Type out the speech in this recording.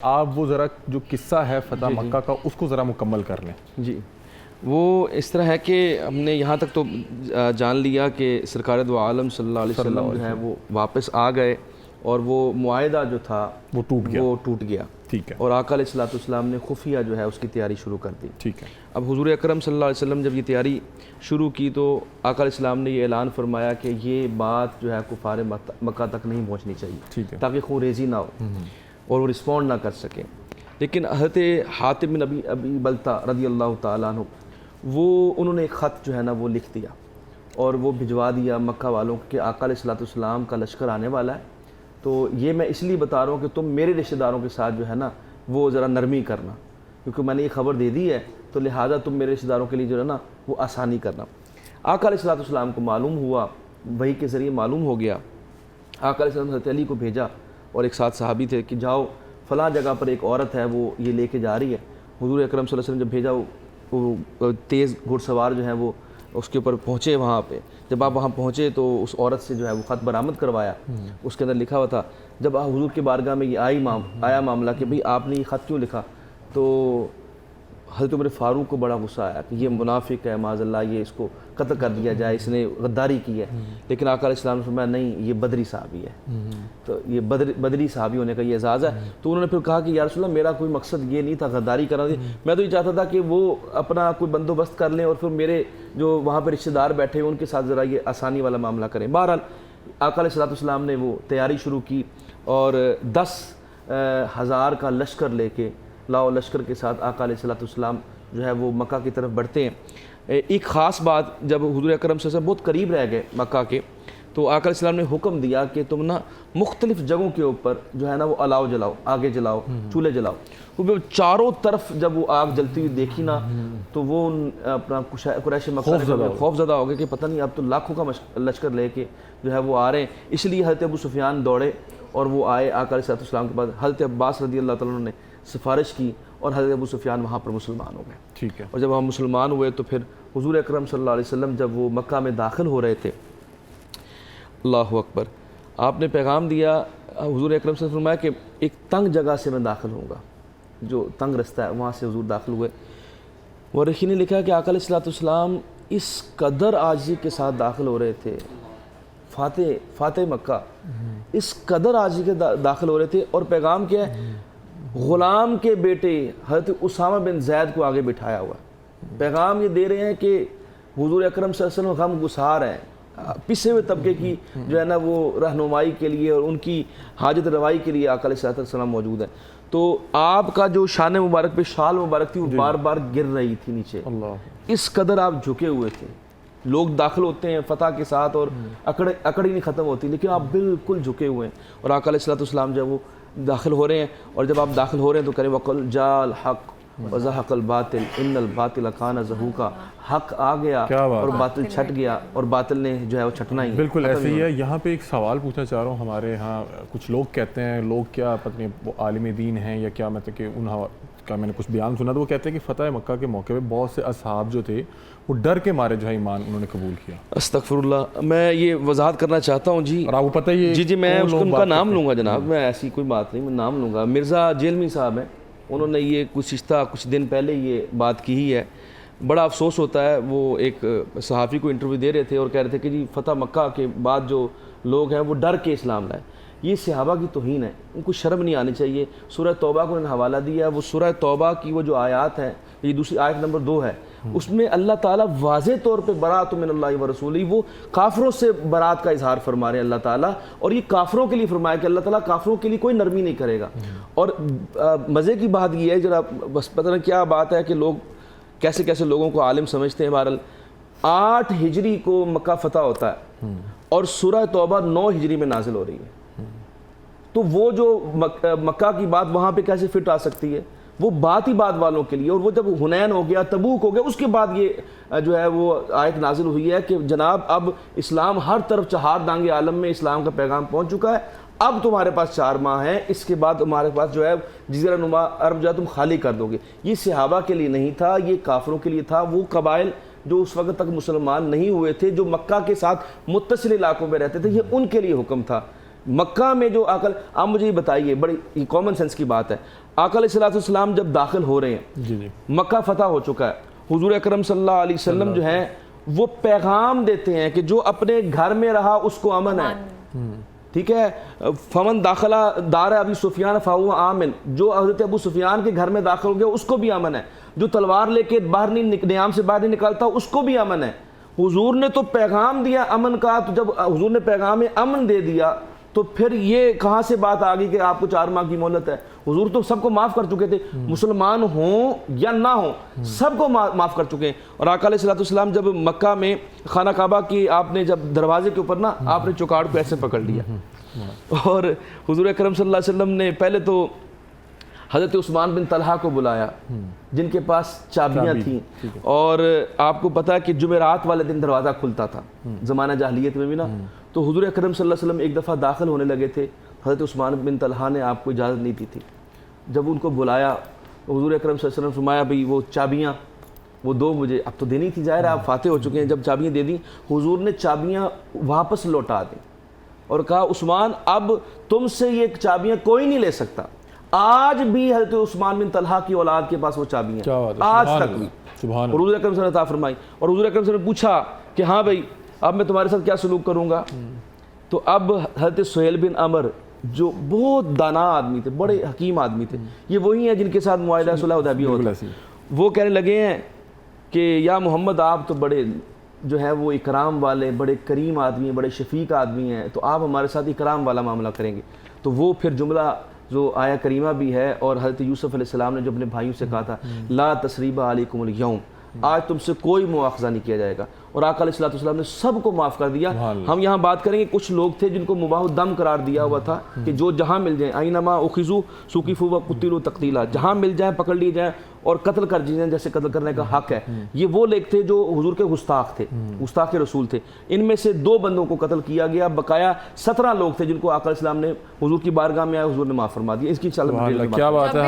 آپ وہ ذرا جو قصہ ہے فتح مکہ کا اس کو ذرا مکمل کر لیں۔ جی وہ اس طرح ہے کہ ہم نے یہاں تک تو جان لیا کہ سرکار دو عالم صلی اللہ علیہ وسلم جو ہے وہ واپس آ گئے اور وہ معاہدہ جو تھا وہ ٹوٹ گیا، ٹھیک ہے، اور آقا علیہ الصلوۃ والسلام نے خفیہ جو ہے اس کی تیاری شروع کر دی، ٹھیک ہے۔ اب حضور اکرم صلی اللہ علیہ وسلم جب یہ تیاری شروع کی تو آقا علیہ السلام نے یہ اعلان فرمایا کہ یہ بات جو ہے کفار مکہ تک نہیں پہنچنی چاہیے تاکہ خونریزی نہ ہو اور وہ رسپونڈ نہ کر سکیں۔ لیکن حضرت حاتم بن ابی بلتہ رضی اللہ تعالیٰ عنہ انہوں نے ایک خط جو ہے نا وہ لکھ دیا اور وہ بھجوا دیا مکہ والوں کو کہ آقا علیہ الصلوۃ والسلام کا لشکر آنے والا ہے، تو یہ میں اس لیے بتا رہا ہوں کہ تم میرے رشتہ داروں کے ساتھ جو ہے نا وہ ذرا نرمی کرنا، کیونکہ میں نے یہ خبر دے دی ہے تو لہٰذا تم میرے رشتہ داروں کے لیے جو ہے نا وہ آسانی کرنا۔ آقا علیہ الصلوۃ والسلام کو معلوم ہوا، وحی کے ذریعے معلوم ہو گیا، آقا علیہ السلام حضرت علی کو بھیجا اور ایک ساتھ صحابی تھے کہ جاؤ فلاں جگہ پر ایک عورت ہے وہ یہ لے کے جا رہی ہے۔ حضور اکرم صلی اللہ علیہ وسلم جب بھیجا وہ تیز گھڑ سوار جو ہیں وہ اس کے اوپر پہنچے، وہاں پہ جب آپ وہاں پہنچے تو اس عورت سے جو ہے وہ خط برآمد کروایا، اس کے اندر لکھا ہوا تھا، جب حضور کے بارگاہ میں یہ آیا معاملہ کہ بھئی آپ نے یہ خط کیوں لکھا، تو حضرت عمر فاروق کو بڑا غصہ آیا کہ یہ منافق ہے، معاذ اللہ یہ اس کو قتل کر دیا جائے، اس نے غداری کی ہے۔ لیکن آقا علیہ السلام نے فرمایا نہیں، یہ بدری صحابی ہے، تو یہ بدری صحابی ہونے کا یہ اعزاز ہے۔ تو انہوں نے پھر کہا کہ یا رسول اللہ میرا کوئی مقصد یہ نہیں تھا غداری کرنا، میں تو یہ چاہتا تھا کہ وہ اپنا کوئی بندوبست کر لیں اور پھر میرے جو وہاں پہ رشتہ دار بیٹھے ہیں ان کے ساتھ ذرا یہ آسانی والا معاملہ کریں۔ بہرحال آقا علیہ السلام نے وہ تیاری شروع کی اور 10,000 کا لشکر لے کے لاؤ لشکر کے ساتھ آقا علیہ السلام جو ہے وہ مکہ کی طرف بڑھتے ہیں۔ ایک خاص بات، جب حضور اکرم صلی اللہ علیہ وسلم بہت قریب رہ گئے مکہ کے تو آقا علیہ السلام نے حکم دیا کہ تم نا مختلف جگہوں کے اوپر جو ہے نا وہ الاؤ جلاؤ، آگے جلاؤ، چولہے جلاؤ۔ وہ چاروں طرف جب وہ آگ جلتی ہوئی دیکھی نا تو وہ اپنا قریش مکہ خوف زدہ ہو گئے کہ پتہ نہیں اب تو لاکھوں کا لشکر لے کے جو ہے وہ آ رہے ہیں۔ اس لیے حضرت ابو سفیان دوڑے اور وہ آئے آقا علیہ السلام کے بعد۔ حضرت عباس رضی اللہ تعالیٰ عنہ نے سفارش کی اور حضرت ابو سفیان وہاں پر مسلمان ہو گئے، ٹھیک ہے۔ اور جب ہم مسلمان ہوئے تو پھر حضور اکرم صلی اللہ علیہ وسلم جب وہ مکہ میں داخل ہو رہے تھے، اللہ اکبر، آپ نے پیغام دیا، حضور اکرم صلی اللہ علیہ وسلم نے فرمایا کہ ایک تنگ جگہ سے میں داخل ہوں گا، جو تنگ رستہ ہے وہاں سے حضور داخل ہوئے۔ مورخین نے لکھا کہ آقا علیہ السلام اس قدر عاجزی کے ساتھ داخل ہو رہے تھے، فاتح مکہ اس قدر عاجزی کے داخل ہو رہے تھے، اور پیغام کیا ہے، غلام کے بیٹے حضرت اسامہ بن زید کو آگے بٹھایا ہوا ہے۔ پیغام یہ دے رہے ہیں کہ حضور اکرم صلی اللہ علیہ وسلم غم گسار ہیں، پسے ہوئے طبقے کی جو ہے نا وہ رہنمائی کے لیے اور ان کی حاجت روائی کے لیے آقا علیہ السلام موجود ہیں۔ تو آپ کا جو شان مبارک پہ شال مبارک تھی وہ بار بار گر رہی تھی نیچے، اس قدر آپ جھکے ہوئے تھے۔ لوگ داخل ہوتے ہیں فتح کے ساتھ اور اکڑ ہی نہیں ختم ہوتی، لیکن آپ بالکل جھکے ہوئے ہیں، اور آقا علیہ السلام جب وہ داخل ہو رہے ہیں، اور جب آپ داخل ہو رہے ہیں تو کریں وَقَلْ جَاءَ الْحَقُّ وَزَهَقَ الْبَاطِلُ إِنَّ الْبَاطِلَ كَانَ زَهُوقًا، حق آ گیا اور باطل چھٹ گیا، اور باطل نے جو ہے وہ چھٹنا ہی۔ بالکل ایسے ہی ہے۔ یہاں پہ ایک سوال پوچھنا چاہ رہا ہوں، ہمارے ہاں کچھ لوگ کہتے ہیں، لوگ کیا پتہ نہیں وہ عالم دین ہیں یا کیا، مطلب کہ انہوں کا میں نے کچھ بیان سنا تو وہ کہتے ہیں کہ فتح مکہ کے موقع پہ بہت سے اصحاب جو تھے وہ ڈر کے مارے جو ہے ایمان انہوں نے قبول کیا۔ استغفر اللہ، میں یہ وضاحت کرنا چاہتا ہوں جی، اور آپ کو پتہ ہی جی میں ان کا نام لوں گا جناب، میں ایسی کوئی بات نہیں، میں نام لوں گا۔ مرزا جیلمی صاحب ہیں، انہوں نے یہ کچھ دن پہلے یہ بات کی ہی ہے۔ بڑا افسوس ہوتا ہے، وہ ایک صحافی کو انٹرویو دے رہے تھے اور کہہ رہے تھے کہ جی فتح مکہ کے بعد جو لوگ ہیں وہ ڈر کے اسلام لائے، یہ صحابہ کی توہین ہے، ان کو شرم نہیں آنی چاہیے۔ سورہ توبہ کو انہوں نے حوالہ دیا ہے، وہ سورہ توبہ کی وہ جو آیات ہیں، یہ دوسری آیت نمبر 2 ہے، اس میں اللہ تعالیٰ واضح طور پہ برات من اللہ و رسولہ، وہ کافروں سے برات کا اظہار فرما رہے ہیں اللہ تعالیٰ، اور یہ کافروں کے لیے فرمایا کہ اللہ تعالیٰ کافروں کے لیے کوئی نرمی نہیں کرے گا۔ اور مزے کی بات یہ ہے، ذرا بس پتہ نہیں کیا بات ہے کہ لوگ کیسے لوگوں کو عالم سمجھتے ہیں۔ بہرحال 8 ہجری کو مکہ فتح ہوتا ہے اور سورہ توبہ 9 ہجری میں نازل ہو رہی ہے، تو وہ جو مکہ کی بات وہاں پہ کیسے فٹ آ سکتی ہے؟ وہ بات ہی بات والوں کے لیے، اور وہ جب حنین ہو گیا، تبوک ہو گیا، اس کے بعد یہ جو ہے وہ آیت نازل ہوئی ہے کہ جناب اب اسلام ہر طرف چہار دانگے عالم میں اسلام کا پیغام پہنچ چکا ہے، اب تمہارے پاس 4 ماہ ہیں، اس کے بعد تمہارے پاس جو ہے جزیرہ نما عرب جو ہے تم خالی کر دو گے۔ یہ صحابہ کے لیے نہیں تھا، یہ کافروں کے لیے تھا، وہ قبائل جو اس وقت تک مسلمان نہیں ہوئے تھے، جو مکہ کے ساتھ متصل علاقوں میں رہتے تھے، یہ ان کے لیے حکم تھا۔ مکہ میں جو عقل، آپ مجھے یہ بتائیے، بڑی کامن سینس کی بات ہے، آقا علیہ السلام جب داخل ہو رہے ہیں، جی جی مکہ فتح ہو چکا ہے، حضور اکرم صلی اللہ علیہ وسلم جو ہیں وہ پیغام دیتے ہیں کہ جو اپنے گھر میں رہا اس کو امن ہے، ٹھیک ہے، فمن داخلہ دار ابی سفیان فہو آمن، جو حضرت ابو سفیان کے گھر میں داخل ہو گیا اس کو بھی امن ہے، جو تلوار لے کے باہر نہیں نیام سے باہر نہیں نکلتا اس کو بھی امن ہے۔ حضور نے تو پیغام دیا امن کا، تو جب حضور نے پیغام امن دے دیا تو پھر یہ کہاں سے بات آ گئی کہ آپ کو 4 ماہ کی مہلت ہے؟ حضور تو سب کو معاف کر چکے تھے، مسلمان ہوں یا نہ ہوں سب کو معاف کر چکے ہیں۔ اور آقا علیہ السلام جب مکہ میں خانہ کعبہ کی آپ نے جب دروازے کے اوپر نا آپ نے چوکاٹ کو ایسے پکڑ لیا، اور حضور اکرم صلی اللہ علیہ وسلم نے پہلے تو حضرت عثمان بن طلحہ کو بلایا جن کے پاس چابیاں تھیں، اور آپ کو پتا ہے کہ جمعرات والے دن دروازہ کھلتا تھا زمانہ جاہلیت میں بھی نا، تو حضور اکرم صلی اللہ علیہ وسلم ایک دفعہ داخل ہونے لگے تھے، حضرت عثمان بن طلحہ نے آپ کو اجازت نہیں دی تھی، جب ان کو بلایا حضور اکرم صلی اللہ علیہ وسلم فرمایا بھئی وہ چابیاں وہ دو مجھے، اب تو دینی تھی، ظاہر ہے آپ فاتح ہو چکے ہیں، جب چابیاں دے دیں حضور نے چابیاں واپس لوٹا دیں اور کہا عثمان اب تم سے یہ چابیاں کوئی نہیں لے سکتا۔ آج بھی حضرت عثمان بن طلحہ کی اولاد کے پاس وہ چابیاں ہیں، آج تک بھی، اور حضور اکرم صلی اللہ علیہ وسلم نے عطا فرمائی، اور حضور اکرم صلی اللہ علیہ وسلم نے پوچھا کہ ہاں بھائی اب میں تمہارے ساتھ کیا سلوک کروں گا؟ تو اب حضرت سہیل بن عمر جو بہت دانا آدمی تھے، بڑے حکیم آدمی تھے، یہ وہی ہیں جن کے ساتھ معاہدہ صلح حدیبیہ ہوتا ہے، وہ کہنے لگے ہیں کہ یا محمد آپ تو بڑے جو ہے وہ اکرام والے بڑے کریم آدمی ہیں، بڑے شفیق آدمی ہیں، تو آپ ہمارے ساتھ اکرام والا معاملہ کریں گے؟ تو وہ پھر جملہ جو آیا کریمہ بھی ہے، اور حضرت یوسف علیہ السلام نے جو اپنے بھائیوں سے کہا تھا لا تثریب علیکم الیوم، آج تم سے کوئی مواخذہ نہیں کیا جائے گا، اور آقا علیہ السلام نے سب کو معاف کر دیا۔ ہم یہاں بات کریں گے کچھ لوگ تھے جن کو مباح الدم قرار دیا ہوا تھا کہ جو جہاں مل جائیں اینما اخذوا سقفوا وقتلوا تقتیلا، جہاں مل جائیں پکڑ لیے جائیں اور قتل کر دیے جائیں جیسے قتل کرنے کا حق ہے۔ یہ وہ لوگ تھے جو حضور کے گستاخ تھے، گستاخ رسول تھے، ان میں سے 2 بندوں کو قتل کیا گیا، بقایا 17 لوگ تھے جن کو آقا علیہ السلام نے حضور کی بارگاہ میں آئے، حضور نے معاف فرما دیا۔ اس کی کیا بات ہے۔